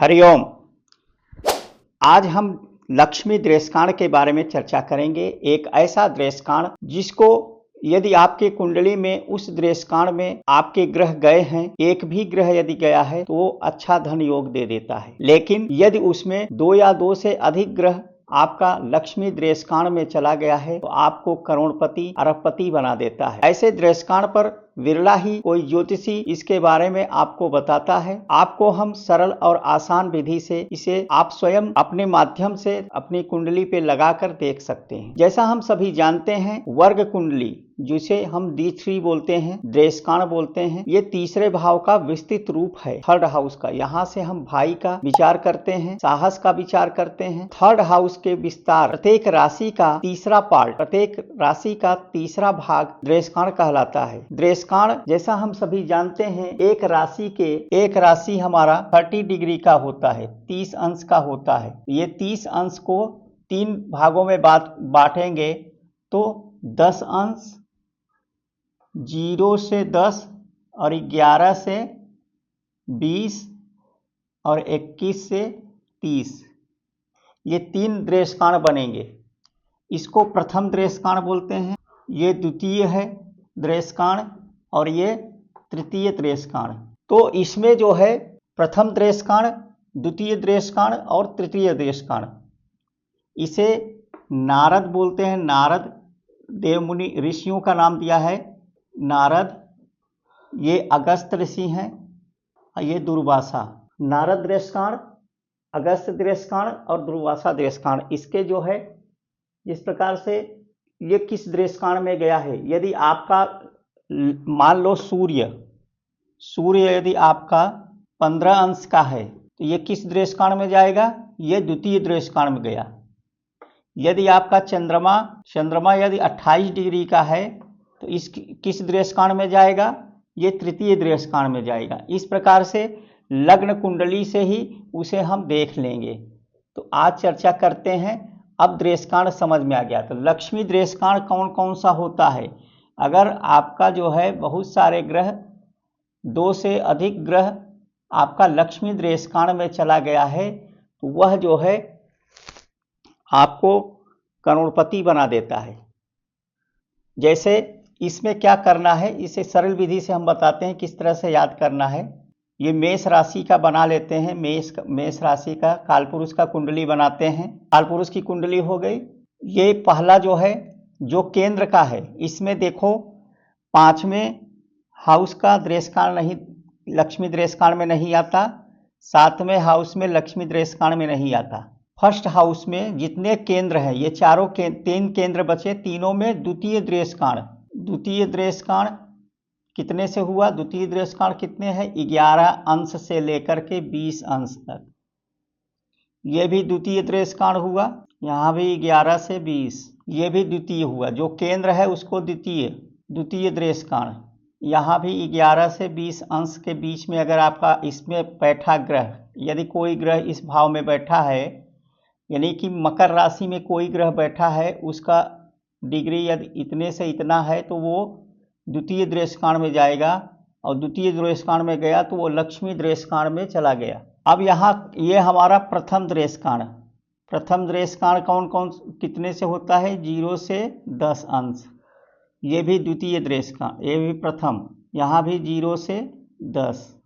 हरिओम। आज हम लक्ष्मी द्रेसकांड के बारे में चर्चा करेंगे। एक ऐसा द्रेसकांड जिसको यदि आपके कुंडली में उस द्रेसकांड में आपके ग्रह गए हैं, एक भी ग्रह यदि गया है तो वो अच्छा धन योग दे देता है। लेकिन यदि उसमें 2 या 2 से अधिक ग्रह आपका लक्ष्मी द्रेसकांड में चला गया है तो आपको करोड़पति अरबपति बना देता है। ऐसे द्रेसकांड पर विरला ही कोई ज्योतिषी इसके बारे में आपको बताता है। आपको हम सरल और आसान विधि से इसे आप स्वयं अपने माध्यम से अपनी कुंडली पे लगाकर देख सकते हैं। जैसा हम सभी जानते हैं, वर्ग कुंडली जिसे हम D3 बोलते हैं, द्रेसकांड बोलते हैं, ये तीसरे भाव का विस्तृत रूप है, थर्ड हाउस का। यहाँ से हम भाई का विचार करते हैं, साहस का विचार करते हैं। थर्ड हाउस के विस्तार, प्रत्येक राशि का तीसरा पार्ट, प्रत्येक राशि का तीसरा भाग द्रेसकांड कहलाता है। द्रेसकांड जैसा हम सभी जानते हैं, एक राशि हमारा 30 डिग्री का होता है, 30 अंश का होता है। ये 30 अंश को 3 भागों में बांटेंगे तो 10 अंश, 0 से 10 और 11 से 20 और 21 से 30, ये 3 द्रेसकांड बनेंगे। इसको प्रथम द्रेसकांड बोलते हैं, ये द्वितीय है द्रेसकांड और ये तृतीय द्रेसकांड। तो इसमें जो है प्रथम द्रेसकांड, द्वितीय द्रेसकांड और तृतीय द्रेसकांड, इसे नारद बोलते हैं। नारद देवमुनि ऋषियों का नाम दिया है नारद। ये अगस्त ऋषि हैं और ये दुर्वासा। नारद द्रेसकांड, अगस्त द्रेसकांड और दुर्वासा द्रेसकांड, इसके जो है जिस प्रकार से ये किस द्रेसकांड में गया है। यदि आपका मान लो सूर्य यदि आपका 15 अंश का है तो ये किस द्रेसकांड में जाएगा? ये द्वितीय द्रेसकांड में गया। यदि आपका चंद्रमा यदि 28 डिग्री का है तो इस किस द्रेसकांड में जाएगा? ये तृतीय द्रेसकांड में जाएगा। इस प्रकार से लग्न कुंडली से ही उसे हम देख लेंगे। तो आज चर्चा करते हैं। अब द्रेसकांड समझ में आ गया तो लक्ष्मी द्रेसकांड कौन कौन सा होता है। अगर आपका जो है बहुत सारे ग्रह, 2 से अधिक ग्रह आपका लक्ष्मी द्रेसकांड में चला गया है तो वह जो है आपको करोड़पति बना देता है। जैसे इसमें क्या करना है, इसे सरल विधि से हम बताते हैं किस तरह से याद करना है। ये मेष राशि का बना लेते हैं। मेष राशि का कालपुरुष का कुंडली बनाते हैं। कालपुरुष की कुंडली हो गई। ये पहला जो है जो केंद्र का है, इसमें देखो 5वें हाउस का द्रेसकांड नहीं, लक्ष्मी द्रेसकांड में नहीं आता। 7वें हाउस में लक्ष्मी द्रेसकांड में नहीं आता। फर्स्ट हाउस में जितने केंद्र हैं, ये चारों 3 केंद्र बचे, तीनों में द्वितीय द्रेसकांड कितने से हुआ? द्वितीय द्रेसकांड कितने हैं? 11 अंश से लेकर के 20 अंश तक। ये भी द्वितीय द्रेसकांड हुआ। यहाँ भी 11 से 20, ये भी द्वितीय हुआ। जो केंद्र है उसको द्वितीय द्रेसकांड। यहाँ भी 11 से 20 अंश के बीच में अगर आपका इसमें बैठा ग्रह, यदि कोई ग्रह इस भाव में बैठा है, यानी कि मकर राशि में कोई ग्रह बैठा है, उसका डिग्री यदि इतने से इतना है तो वो द्वितीय द्रेसकांड में जाएगा। और द्वितीय द्रेसकांड में गया तो वो लक्ष्मी द्रेसकांड में चला गया। अब यहाँ ये हमारा प्रथम द्रेसकांड कौन कितने से होता है? 0 से 10 अंश। ये भी द्वितीय द्रेसकांड, ये भी प्रथम। यहाँ भी 0 से 10,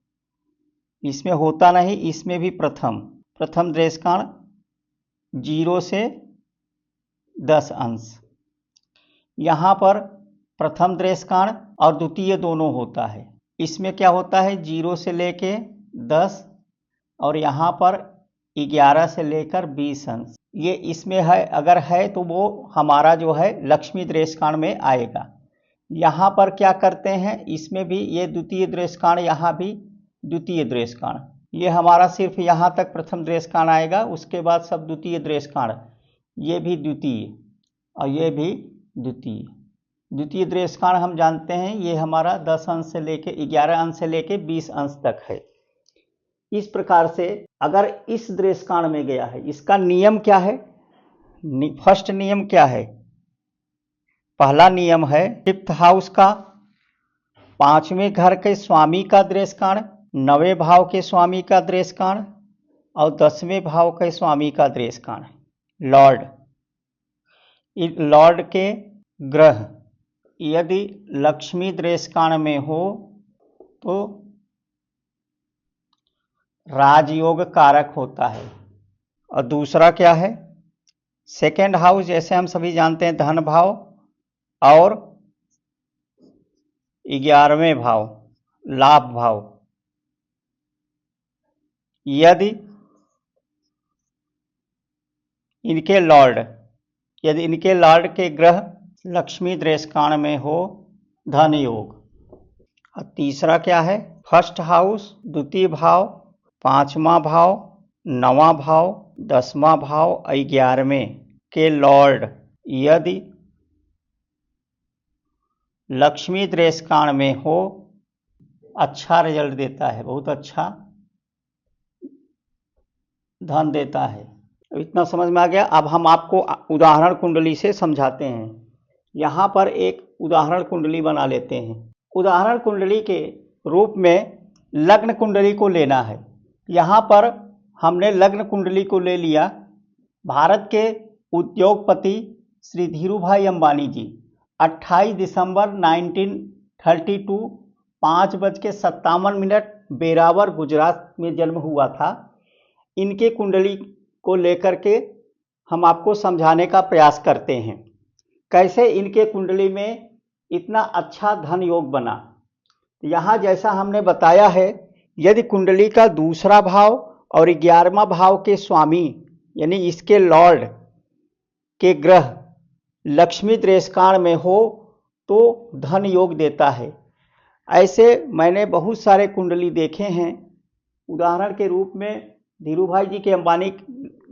इसमें होता नहीं, इसमें भी प्रथम द्रेसकांड 0 से 10 अंश। यहाँ पर प्रथम द्रेसकांड और द्वितीय दोनों होता है। इसमें क्या होता है? 0 से लेके 10 और यहाँ पर 11 से लेकर 20 अंश। ये इसमें है, अगर है तो वो हमारा जो है लक्ष्मी द्रेसकांड में आएगा। यहाँ पर क्या करते हैं, इसमें भी ये द्वितीय द्रेसकांड, यहाँ भी द्वितीय द्रेसकांड। ये हमारा सिर्फ यहाँ तक प्रथम द्रेसकांड आएगा, उसके बाद सब द्वितीय द्रेसकांड। ये भी द्वितीय और ये भी द्वितीय। द्वितीय द्रेसकांड हम जानते हैं ये हमारा 10 अंश से लेके 11 अंश से लेके 20 अंश तक है। इस प्रकार से अगर इस द्रेसकांड में गया है, इसका नियम क्या है? फर्स्ट नियम क्या है? पहला नियम है 5th हाउस का, 5वें घर के स्वामी का द्रेसकांड, 9वें भाव के स्वामी का द्रेसकांड, और 10वें भाव के स्वामी का दृश्यकाण है लॉर्ड। लॉर्ड के ग्रह यदि लक्ष्मी दृश्यकाण में हो तो राजयोग कारक होता है। और दूसरा क्या है, सेकेंड हाउस जैसे हम सभी जानते हैं धन भाव और 11वें भाव लाभ भाव। यदि इनके लॉर्ड के ग्रह लक्ष्मी दृश्यकाण में हो धन योग। और तीसरा क्या है, फर्स्ट हाउस द्वितीय भाव, 5वां भाव, 9वां भाव, 10वां भाव, 11वें के लॉर्ड यदि लक्ष्मी दृश्यकाण में हो अच्छा रिजल्ट देता है, बहुत अच्छा धन देता है। इतना समझ में आ गया। अब हम आपको उदाहरण कुंडली से समझाते हैं। यहाँ पर एक उदाहरण कुंडली बना लेते हैं। उदाहरण कुंडली के रूप में लग्न कुंडली को लेना है। यहाँ पर हमने लग्न कुंडली को ले लिया। भारत के उद्योगपति श्री धीरूभाई अंबानी जी 28 दिसंबर 1932 5:57 बेरावर गुजरात में जन्म हुआ था। इनके कुंडली को लेकर के हम आपको समझाने का प्रयास करते हैं कैसे इनके कुंडली में इतना अच्छा धन योग बना। यहाँ जैसा हमने बताया है, यदि कुंडली का दूसरा भाव और 11वां भाव के स्वामी यानी इसके लॉर्ड के ग्रह लक्ष्मी दृश्यकाण में हो तो धन योग देता है। ऐसे मैंने बहुत सारे कुंडली देखे हैं। उदाहरण के रूप में धीरूभाई जी के अंबानी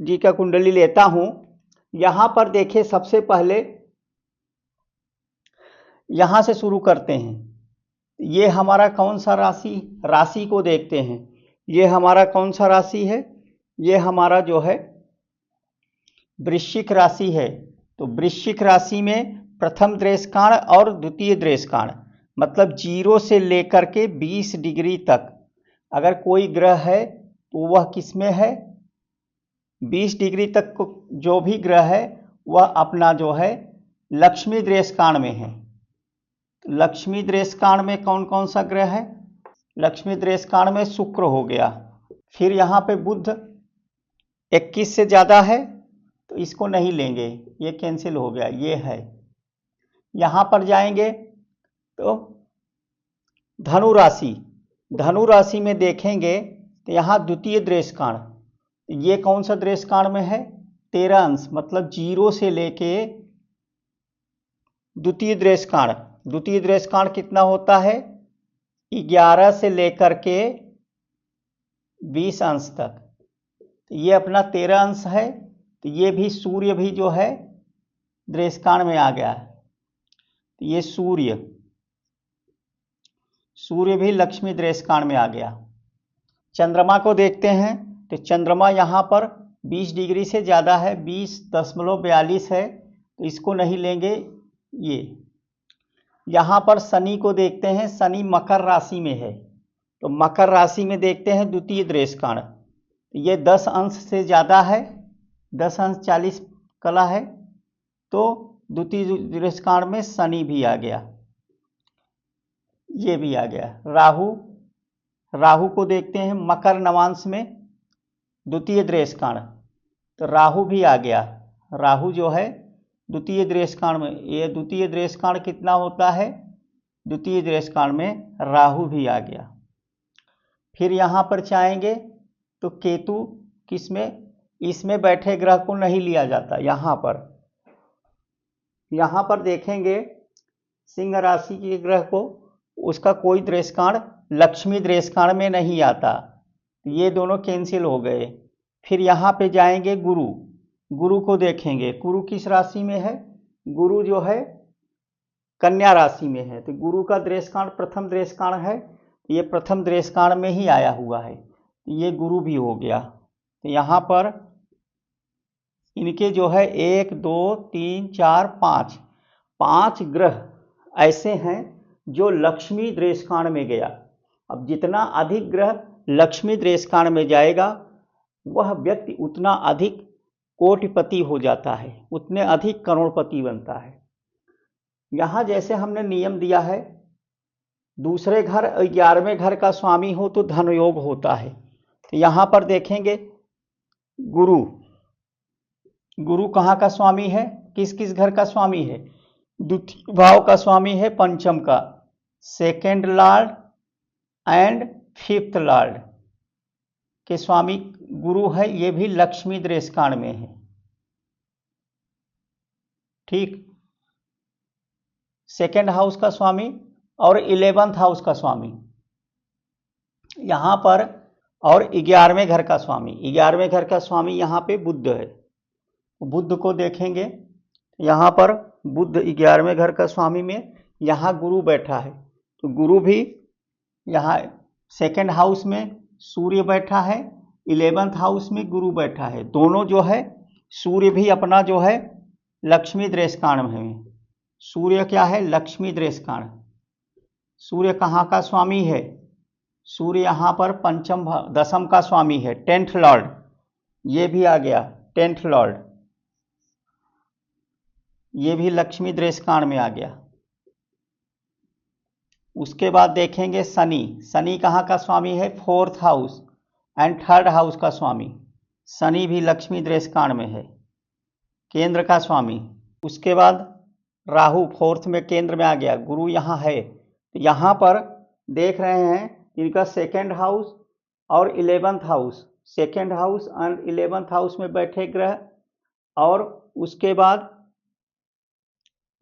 जी का कुंडली लेता हूं। यहां पर देखिए, सबसे पहले यहां से शुरू करते हैं। ये हमारा कौन सा राशि को देखते हैं। ये हमारा कौन सा राशि है, ये हमारा जो है वृश्चिक राशि है। तो वृश्चिक राशि में प्रथम दृश्यकाण और द्वितीय दृश्यकाण मतलब 0 से लेकर के 20 डिग्री तक अगर कोई ग्रह है तो वह किस में है, 20 डिग्री तक जो भी ग्रह है वह अपना जो है लक्ष्मी दृश्यकाण में है। लक्ष्मी दृश्यकाण में कौन कौन सा ग्रह है, लक्ष्मी दृश्यकाण में शुक्र हो गया। फिर यहाँ पे बुध 21 से ज़्यादा है तो इसको नहीं लेंगे, ये कैंसिल हो गया, ये है। यहाँ पर जाएंगे तो धनु राशि में देखेंगे तो यहाँ द्वितीय दृश्यकाण, ये कौन सा दृश्यकाण में है, 13 अंश मतलब 0 से लेके द्वितीय दृश्यकाण कितना होता है, 11 से लेकर के 20 अंश तक। तो ये अपना 13 अंश है। तो ये भी सूर्य भी जो है दृश्यकाण में आ गया है। तो ये सूर्य भी लक्ष्मी दृश्यकाण में आ गया। चंद्रमा को देखते हैं तो चंद्रमा यहाँ पर 20 डिग्री से ज़्यादा है, 20.42 है तो इसको नहीं लेंगे। ये यहाँ पर शनि को देखते हैं, शनि मकर राशि में है तो मकर राशि में देखते हैं द्वितीय दृश्यकाण, ये 10 अंश से ज़्यादा है, 10 अंश 40 कला है तो द्वितीय दृश्यकाण में शनि भी आ गया, ये भी आ गया। राहु को देखते हैं मकर नवांश में द्वितीय दृश्यकाण, तो राहु भी आ गया। राहु जो है द्वितीय दृश्यकाण में, ये द्वितीय दृश्यकाण कितना होता है, द्वितीय दृश्यकाण में राहु भी आ गया। फिर यहाँ पर चाहेंगे तो केतु किसमें, इसमें बैठे ग्रह को नहीं लिया जाता। यहाँ पर देखेंगे सिंह राशि के ग्रह को, उसका कोई दृश्यकाण लक्ष्मी दृश्यकाण में नहीं आता, ये दोनों कैंसिल हो गए। फिर यहाँ पे जाएंगे गुरु को देखेंगे, गुरु किस राशि में है, गुरु जो है कन्या राशि में है। तो गुरु का दृश्यकाण प्रथम दृश्यकाण है, ये प्रथम दृश्यकाण में ही आया हुआ है, ये गुरु भी हो गया। तो यहाँ पर इनके जो है 1 2 3 4 5 ग्रह ऐसे हैं जो लक्ष्मी दृश्यकाण में गया। अब जितना अधिक ग्रह लक्ष्मी दृश्यकाण में जाएगा वह व्यक्ति उतना अधिक कोटिपति हो जाता है, उतने अधिक करोड़पति बनता है। यहाँ जैसे हमने नियम दिया है, दूसरे घर 11वें घर का स्वामी हो तो धन योग होता है। तो यहाँ पर देखेंगे गुरु, गुरु कहाँ का स्वामी है, किस किस घर का स्वामी है, द्वितीय भाव का स्वामी है, पंचम का, second Lord and fifth Lord के स्वामी गुरु है। ये भी लक्ष्मी दृष्कांड में है। ठीक, सेकेंड हाउस का स्वामी और 11th हाउस का स्वामी यहाँ पर, और 11वें घर का स्वामी, 11वें घर का स्वामी यहाँ पे बुध है। बुध को देखेंगे, यहाँ पर बुध 11वें घर का स्वामी में, यहाँ गुरु बैठा है। तो गुरु भी यहाँ सेकेंड हाउस में सूर्य बैठा है, 11th हाउस में गुरु बैठा है। दोनों जो है, सूर्य भी अपना जो है लक्ष्मी दृष्कांड में है। सूर्य क्या है, लक्ष्मी दृष्कांड। सूर्य कहाँ का स्वामी है, सूर्य यहाँ पर पंचम दशम का स्वामी है, 10th लॉर्ड, ये भी आ गया 10th लॉर्ड, ये भी लक्ष्मी दृष्कांड में आ गया। उसके बाद देखेंगे शनि, शनि कहाँ का स्वामी है, 4th house and 3rd house का स्वामी। शनि भी लक्ष्मी दृष्कांड में है, केंद्र का स्वामी। उसके बाद राहु 4th में केंद्र में आ गया, गुरु यहाँ है। तो यहाँ पर देख रहे हैं इनका सेकेंड हाउस और 11th house, second house and 11th house में बैठे ग्रह। और उसके बाद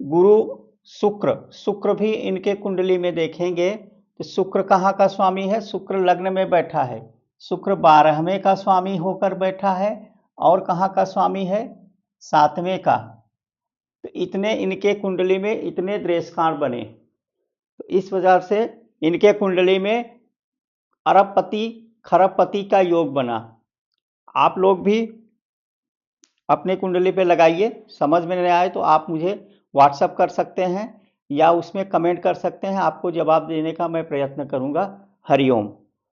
गुरु शुक्र, शुक्र भी इनके कुंडली में देखेंगे तो शुक्र कहाँ का स्वामी है, शुक्र लग्न में बैठा है। शुक्र 12वें का स्वामी होकर बैठा है और कहाँ का स्वामी है, 7वें का। तो इतने इनके कुंडली में इतने दृष्कांड बने। तो इस वजह से इनके कुंडली में अरबपति खरबपति का योग बना। आप लोग भी अपने कुंडली पे लगाइए, समझ में नहीं आए तो आप मुझे व्हाट्सएप कर सकते हैं या उसमें कमेंट कर सकते हैं, आपको जवाब देने का मैं प्रयत्न करूंगा। हरिओम।